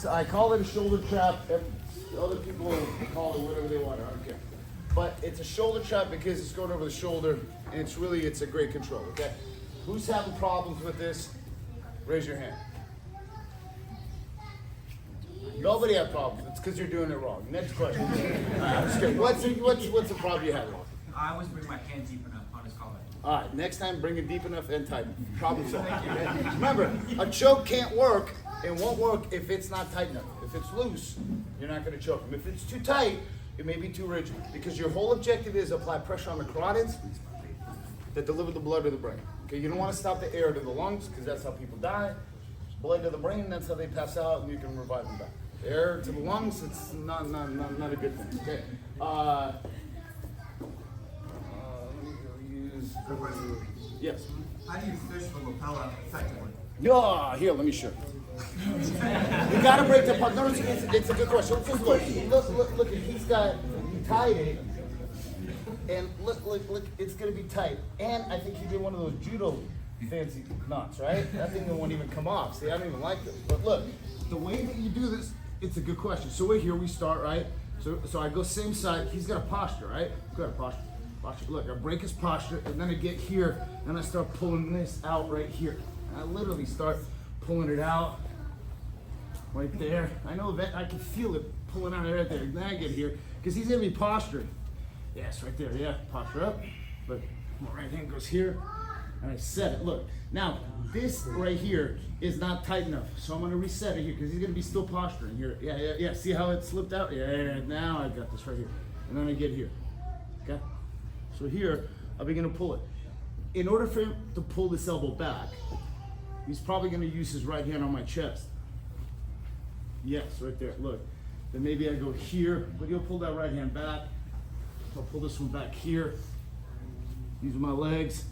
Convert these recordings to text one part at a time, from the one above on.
So I call it a shoulder trap, and other people call it whatever they want, I don't care. But it's a shoulder trap because it's going over the shoulder, and it's a great control, okay? Who's having problems with this? Raise your hand. Nobody had problems. It's because you're doing it wrong. Next question. I'm just kidding. What's the problem you have? I always bring my hand deep enough on his collar. All right, next time bring it deep enough and tight. Problem solved. Remember, a choke can't work. It won't work if it's not tight enough. If it's loose, you're not going to choke him. If it's too tight, it may be too rigid. Because your whole objective is apply pressure on the carotids that deliver the blood to the brain. Okay, you don't want to stop the air to the lungs because that's how people die. Blood to the brain, that's how they pass out, and you can revive them back. Air to the lungs, it's not a good thing. Okay. Let me go use. Yes. How do you fish the lapel effectively? Yeah, here, let me show you. You gotta break the part. No, it's a good question. Look, he tied it, and look, it's gonna be tight. And I think he did one of those judo fancy knots, right? That thing won't even come off. See, I don't even like this. But look, the way that you do this, it's a good question. So we're here, we start, right? So I go same side. He's got a posture, right? Good posture. Look, I break his posture, and then I get here, and I start pulling this out right here. And I literally start pulling it out right there. I know that I can feel it pulling out right there. Then I get here, because he's gonna be posturing. Yes, right there, yeah, posture up. But my right hand goes here, and I set it. Look, now this right here is not tight enough, so I'm gonna reset it here, because he's gonna be still posturing here. Yeah, see how it slipped out? Yeah, now I got this right here. And then I get here, okay? So here, I'll begin to pull it. In order for him to pull this elbow back, he's probably gonna use his right hand on my chest. Yes, right there, look. Then maybe I go here, but he'll pull that right hand back. I'll pull this one back here. Use my legs.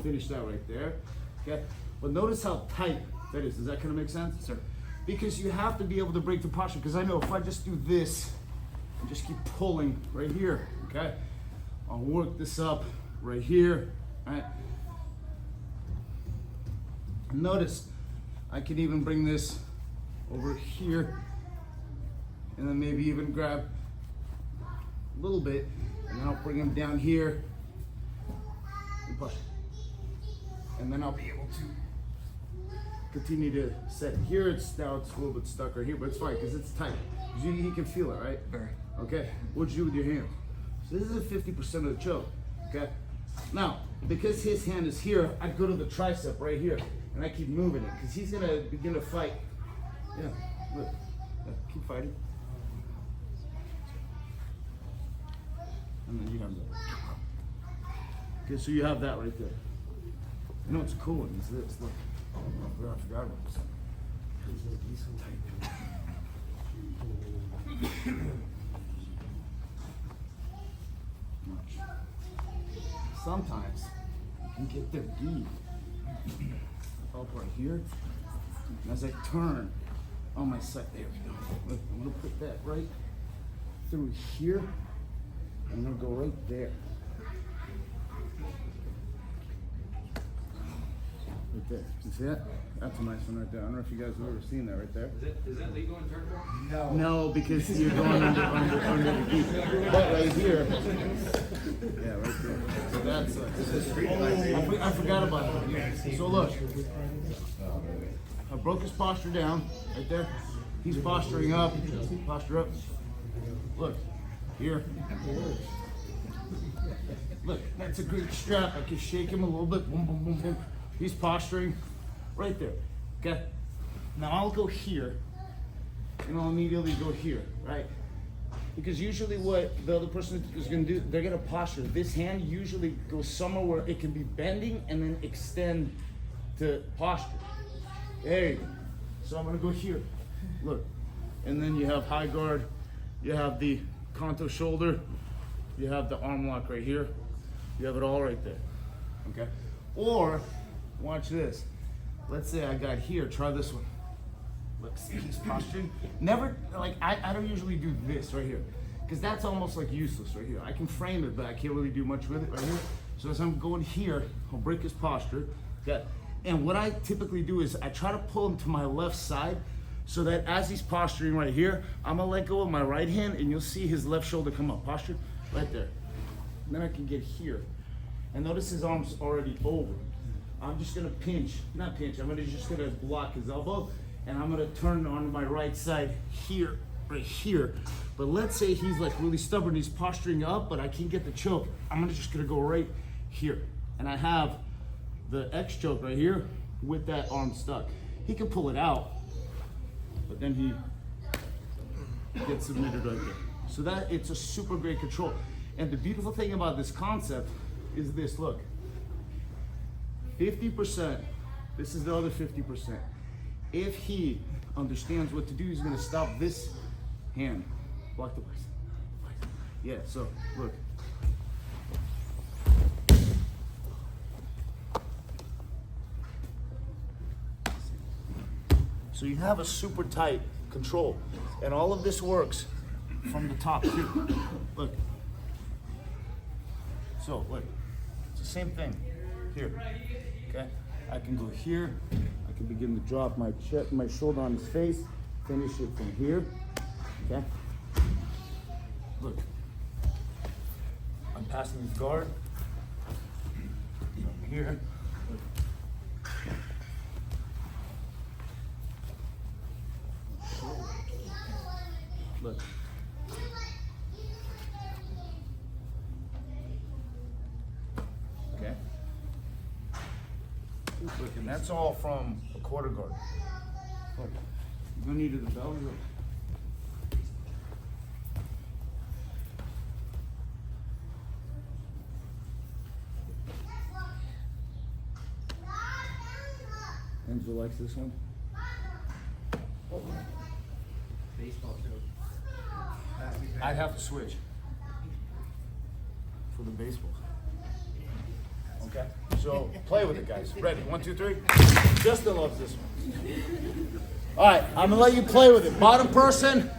Finish that right there, okay? But notice how tight that is. Does that kind of make sense? Sir. Because you have to be able to break the posture, because I know if I just do this, and just keep pulling right here, okay? I'll work this up right here, right? Notice, I can even bring this over here, and then maybe even grab a little bit, and then I'll bring him down here, and push. And then I'll be able to continue to set it. Here now it's a little bit stuck right here, but it's fine, because it's tight. He can feel it, right? Very. Okay, what'd you do with your hand? So this is a 50% of the choke, okay? Now, because his hand is here, I go to the tricep right here, and I keep moving it, because he's gonna begin to fight. Yeah, look, yeah, keep fighting. And then you have that. Okay, so you have that right there. You know what's cool is this, look. I forgot about this. He's so tight. Sometimes you can get their deep up right here. And as I turn on my side, there we go. Look, I'm gonna put that right through here. I'm gonna go right there. Right there. You see that? That's a nice one right there. I don't know if you guys have ever seen that right there. Is that legal in Turkey? No. No, because you're going under the deep. But right here. Yeah, right there. So that's I forgot about that. So look. I broke his posture down right there. He's posturing up. Posture up. Look. Here. Look, that's a great strap. I can shake him a little bit. Boom, boom, boom, boom. He's posturing right there. Okay? Now I'll go here, and I'll immediately go here, right? Because usually what the other person is gonna do, they're gonna posture. This hand usually goes somewhere where it can be bending and then extend to posture. There you go. So I'm gonna go here. Look. And then you have high guard, you have the Kanto shoulder, you have the arm lock right here. You have it all right there. Okay? Or watch this. Let's say I got here, try this one. Look, see, he's posturing. Never, like, I don't usually do this right here, because that's almost like useless right here. I can frame it, but I can't really do much with it right here. So as I'm going here, I'll break his posture. Okay? And what I typically do is I try to pull him to my left side, So that as he's posturing right here, I'm gonna let go of my right hand and you'll see his left shoulder come up. Posture right there. And then I can get here. And notice his arm's already over. I'm just gonna pinch, not pinch, I'm just gonna block his elbow and I'm gonna turn on my right side here, right here. But let's say he's like really stubborn, he's posturing up, but I can't get the choke. I'm just gonna go right here. And I have the X choke right here with that arm stuck. He can pull it out, but then he gets submitted right there. So that, it's a super great control. And the beautiful thing about this concept is this, look. 50%, this is the other 50%. If he understands what to do, he's gonna stop this hand. Block the bicep. Yeah, so look. So you have a super tight control. And all of this works from the top too. Look. So look, it's the same thing here. Okay? I can go here. I can begin to drop my chest, my shoulder on his face, finish it from here. Okay? Look. I'm passing his guard. From here. Look. Okay. Look, and that's all from a quarter guard. Look, you go knee to the belly. Look. Enzo likes this one. Baseball too. I'd have to switch for the baseball. Okay, so play with it, guys. Ready? 1, 2, 3. Justin loves this one. All right, I'm gonna let you play with it. Bottom person,